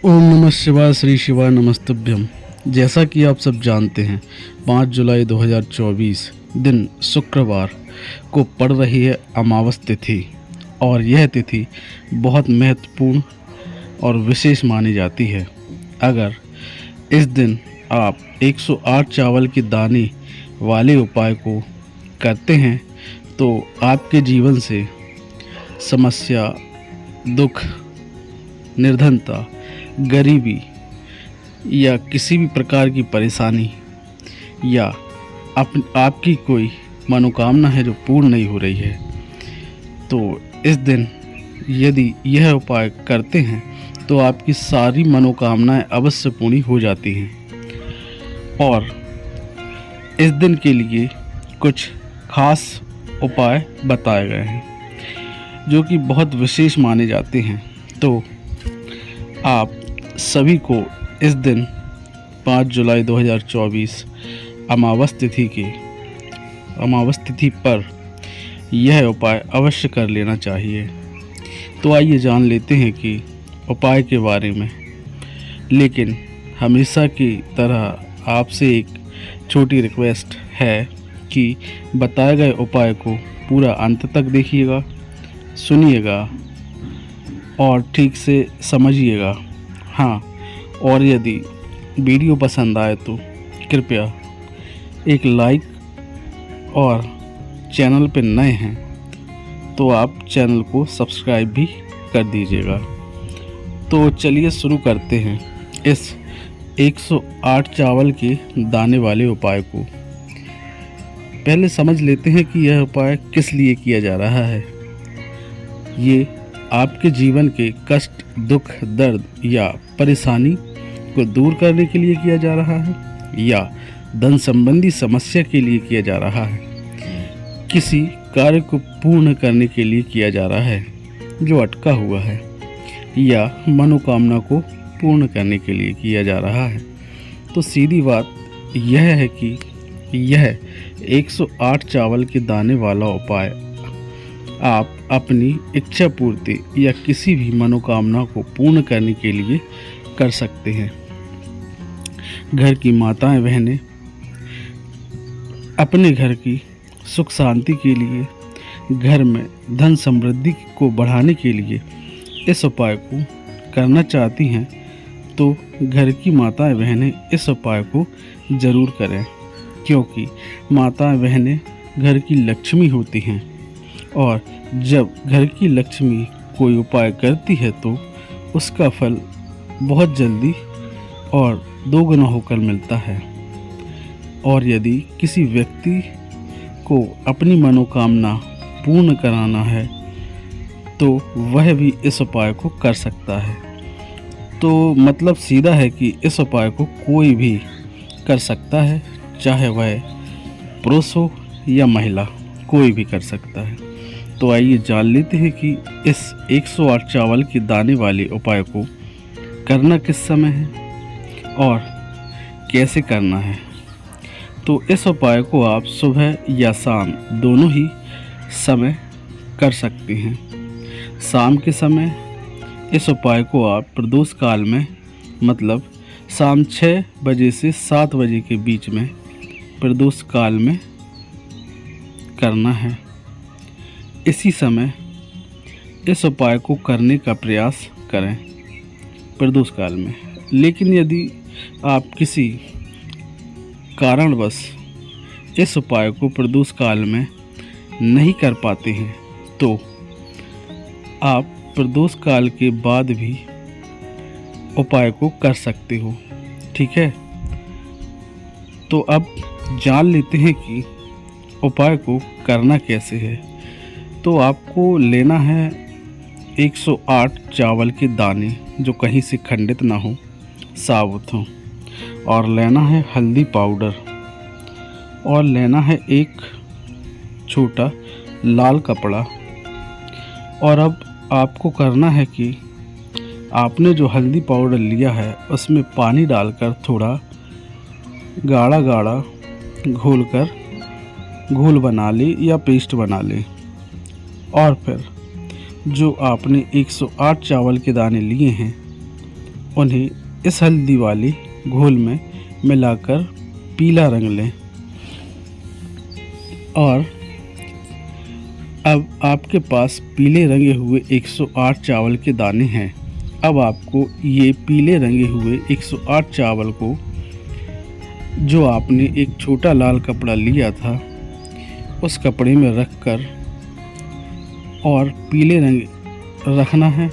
ओम नमः शिवाय। श्री शिवाय नमस्तुभ्यम। जैसा कि आप सब जानते हैं, 5 जुलाई 2024 दिन शुक्रवार को पड़ रही है अमावस तिथि, और यह तिथि बहुत महत्वपूर्ण और विशेष मानी जाती है। अगर इस दिन आप 108 चावल के दाने वाले उपाय को करते हैं तो आपके जीवन से समस्या, दुख, निर्धनता, गरीबी या किसी भी प्रकार की परेशानी या आपकी कोई मनोकामना है जो पूर्ण नहीं हो रही है, तो इस दिन यदि यह उपाय करते हैं तो आपकी सारी मनोकामनाएं अवश्य पूरी हो जाती हैं। और इस दिन के लिए कुछ खास उपाय बताए गए हैं जो कि बहुत विशेष माने जाते हैं। तो आप सभी को इस दिन 5 जुलाई 2024 अमावस तिथि पर यह उपाय अवश्य कर लेना चाहिए। तो आइए जान लेते हैं कि उपाय के बारे में। लेकिन हमेशा की तरह आपसे एक छोटी रिक्वेस्ट है कि बताए गए उपाय को पूरा अंत तक देखिएगा, सुनिएगा और ठीक से समझिएगा। हाँ, और यदि वीडियो पसंद आए तो कृपया एक लाइक, और चैनल पर नए हैं तो आप चैनल को सब्सक्राइब भी कर दीजिएगा। तो चलिए शुरू करते हैं इस 108 चावल के दाने वाले उपाय को। पहले समझ लेते हैं कि यह उपाय किस लिए किया जा रहा है। ये आपके जीवन के कष्ट, दुख, दर्द या परेशानी को दूर करने के लिए किया जा रहा है, या धन संबंधी समस्या के लिए किया जा रहा है, किसी कार्य को पूर्ण करने के लिए किया जा रहा है जो अटका हुआ है, या मनोकामना को पूर्ण करने के लिए किया जा रहा है। तो सीधी बात यह है कि यह 108 चावल के दाने वाला उपाय आप अपनी इच्छा पूर्ति या किसी भी मनोकामना को पूर्ण करने के लिए कर सकते हैं। घर की माताएं बहनें अपने घर की सुख शांति के लिए, घर में धन समृद्धि को बढ़ाने के लिए इस उपाय को करना चाहती हैं, तो घर की माताएं बहनें इस उपाय को ज़रूर करें, क्योंकि माताएं बहनें घर की लक्ष्मी होती हैं, और जब घर की लक्ष्मी कोई उपाय करती है तो उसका फल बहुत जल्दी और दोगुना होकर मिलता है। और यदि किसी व्यक्ति को अपनी मनोकामना पूर्ण कराना है तो वह भी इस उपाय को कर सकता है। तो मतलब सीधा है कि इस उपाय को कोई भी कर सकता है, चाहे वह पुरुष हो या महिला, कोई भी कर सकता है। तो आइए जान लेते हैं कि इस 108 चावल के दाने वाले उपाय को करना किस समय है और कैसे करना है। तो इस उपाय को आप सुबह या शाम दोनों ही समय कर सकते हैं। शाम के समय इस उपाय को आप प्रदोष काल में, मतलब शाम 6 बजे से 7 बजे के बीच में प्रदोष काल में करना है। इसी समय इस उपाय को करने का प्रयास करें प्रदोष काल में। लेकिन यदि आप किसी कारणवश इस उपाय को प्रदोष काल में नहीं कर पाते हैं तो आप प्रदोष काल के बाद भी उपाय को कर सकते हो। ठीक है, तो अब जान लेते हैं कि उपाय को करना कैसे है। तो आपको लेना है 108 चावल के दाने जो कहीं से खंडित ना हो, साबुत हो, और लेना है हल्दी पाउडर, और लेना है एक छोटा लाल कपड़ा। और अब आपको करना है कि आपने जो हल्दी पाउडर लिया है उसमें पानी डालकर थोड़ा गाढ़ा गाढ़ा घोल बना ले या पेस्ट बना ले। और फिर जो आपने 108 चावल के दाने लिए हैं उन्हें इस हल्दी वाली घोल में मिलाकर पीला रंग लें। और अब आपके पास पीले रंगे हुए 108 चावल के दाने हैं। अब आपको ये पीले रंगे हुए 108 चावल को, जो आपने एक छोटा लाल कपड़ा लिया था, उस कपड़े में रखकर और पीले रंग रखना है।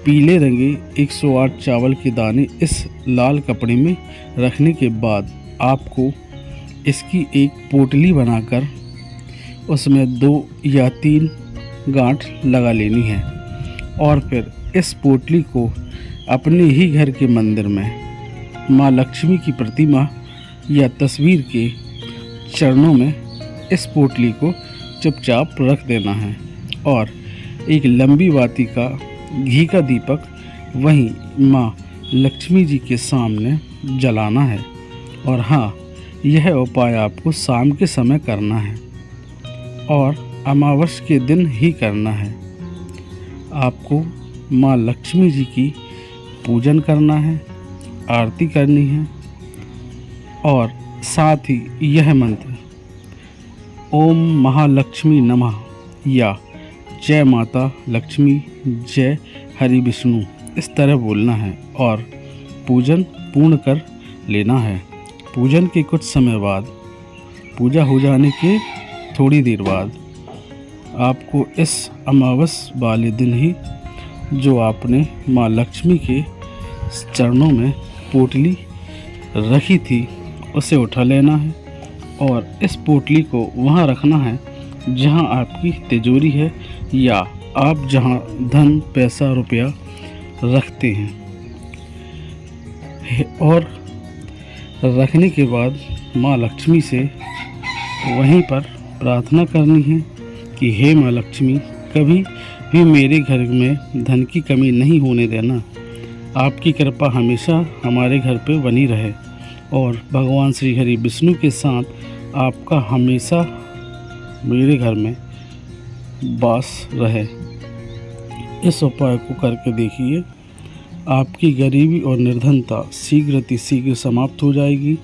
पीले रंगे 108 चावल के दाने इस लाल कपड़े में रखने के बाद आपको इसकी एक पोटली बनाकर उसमें 2 या 3 गांठ लगा लेनी है और फिर इस पोटली को अपने ही घर के मंदिर में माँ लक्ष्मी की प्रतिमा या तस्वीर के चरणों में इस पोटली को चुपचाप रख देना है और एक लंबी बाती का घी का दीपक वहीं माँ लक्ष्मी जी के सामने जलाना है। और हाँ, यह उपाय आपको शाम के समय करना है और अमावस्या के दिन ही करना है। आपको माँ लक्ष्मी जी की पूजन करना है, आरती करनी है और साथ ही यह मंत्र ओम महालक्ष्मी नमः या जय माता लक्ष्मी, जय हरि विष्णु इस तरह बोलना है और पूजन पूर्ण कर लेना है। पूजन के कुछ समय बाद, पूजा हो जाने के थोड़ी देर बाद, आपको इस अमावस्या वाले दिन ही जो आपने माँ लक्ष्मी के चरणों में पोटली रखी थी उसे उठा लेना है और इस पोटली को वहाँ रखना है जहाँ आपकी तिजोरी है या आप जहाँ धन पैसा रुपया रखते हैं। और रखने के बाद माँ लक्ष्मी से वहीं पर प्रार्थना करनी है कि हे माँ लक्ष्मी, कभी भी मेरे घर में धन की कमी नहीं होने देना। आपकी कृपा हमेशा हमारे घर पे बनी रहे और भगवान श्री हरि विष्णु के साथ आपका हमेशा मेरे घर में वास रहे। इस उपाय को करके देखिए, आपकी गरीबी और निर्धनता शीघ्र समाप्त हो जाएगी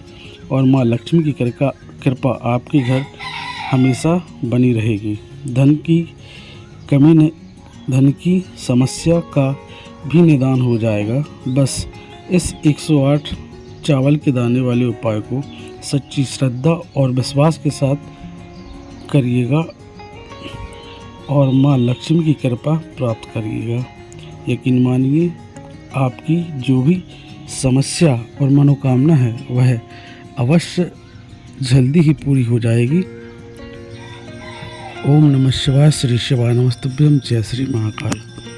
और माँ लक्ष्मी की कृपा आपके घर हमेशा बनी रहेगी। धन की समस्या का भी निदान हो जाएगा। बस इस 108 चावल के दाने वाले उपाय को सच्ची श्रद्धा और विश्वास के साथ करिएगा और माँ लक्ष्मी की कृपा प्राप्त करिएगा। यकीन मानिए, आपकी जो भी समस्या और मनोकामना है वह अवश्य जल्दी ही पूरी हो जाएगी। ओम नमः शिवाय। श्री शिवाय नमस्तुभ्यं। जय श्री महाकाल।